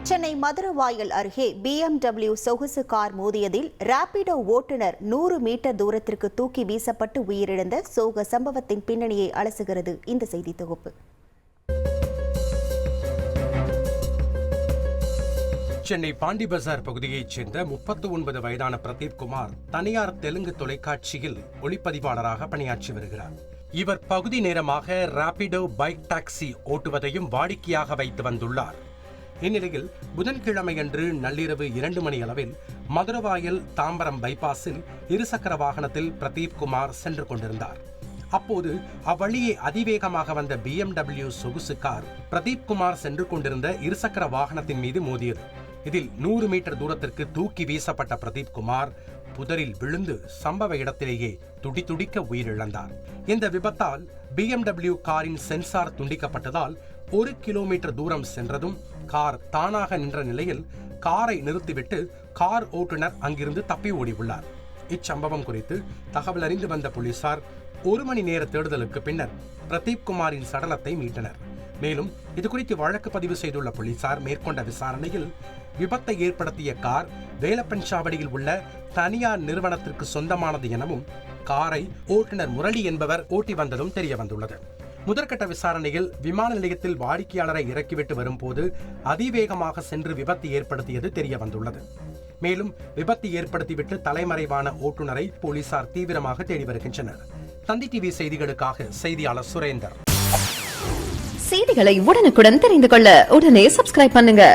சென்னை மதுரவாயல் அருகே BMW சொகுசு car மோதியதில் ராபிடோ ஓட்டுநர் 100 மீட்டர் தூரத்திற்கு தூக்கி வீசப்பட்டு உயிரிழந்த சோக சம்பவத்தின் பின்னணியை அலசுகிறது இந்த செய்தி தொகுப்பு. சென்னை பாண்டி பஜார் பகுதியைச் சேர்ந்த 39 வயதான பிரதீப் குமார் தனியார் தெலுங்கு தொலைக்காட்சியில் ஒளிப்பதிவாளராக பணியாற்றி வருகிறார். இவர் பகுதி நேரமாக ராபிடோ பைக் டாக்ஸி ஓட்டுவதையும் வாடிக்கையாக வைத்து வந்துள்ளார். இந்நிலையில் புதன்கிழமையன்று நள்ளிரவு 2 மணி அளவில் மதுரவாயல் தாம்பரம் பைபாஸில் இருசக்கர வாகனத்தில் பிரதீப் குமார் சென்று கொண்டிருந்தார். அப்போது அவ்வழியே அதிவேகமாக வந்த BMW சொகுசு கார் பிரதீப் குமார் சென்று கொண்டிருந்த இருசக்கர வாகனத்தின் மீது மோதியது. இதில் 100 மீட்டர் தூரத்திற்கு தூக்கி வீசப்பட்ட பிரதீப் குமார் புதரில் விழுந்து சம்பவ இடத்திலேயே துடிதுடிக்க உயிரிழந்தார். இந்த விபத்தால் BMW காரின் சென்சார் துண்டிக்கப்பட்டதால் 1 கிலோமீட்டர் தூரம் சென்றதும் கார் தானாக நின்ற நிலையில் காரை நிறுத்திவிட்டு கார் ஓட்டுநர் அங்கிருந்து தப்பி ஓடியுள்ளார். இச்சம்பவம் குறித்து தகவல் அறிந்து வந்த போலீசார் 1 மணி நேர தேடுதலுக்கு பின்னர் பிரதீப் குமாரின் சடலத்தை மீட்டனர். மேலும் இதுகுறித்து வழக்கு பதிவு செய்துள்ள போலீசார் மேற்கொண்ட விசாரணையில் விபத்தை ஏற்படுத்திய கார் வேலப்பன்சாவடியில் உள்ள தனியார் நிறுவனத்திற்கு சொந்தமானது எனவும் காரை ஓட்டுநர் முரளி என்பவர் ஓட்டி வந்ததும் தெரிய வந்துள்ளது. முதற்கட்ட விசாரணையில் விமான நிலையத்தில் வாடிக்கையாளரை இறக்கிவிட்டு வரும்போது அதிவேகமாக சென்று விபத்து ஏற்படுத்தியது தெரிய வந்துள்ளது. மேலும் விபத்து ஏற்படுத்திவிட்டு தலைமறைவான ஓட்டுநரை போலீசார் தீவிரமாக தேடி வருகின்றனர். தந்தி டிவி செய்திகளுக்காக செய்தியாளர் சுரேந்தர். செய்திகளை உடனுக்குடன் தெரிந்து கொள்ள உடனே சப்ஸ்கிரைப் பண்ணுங்க.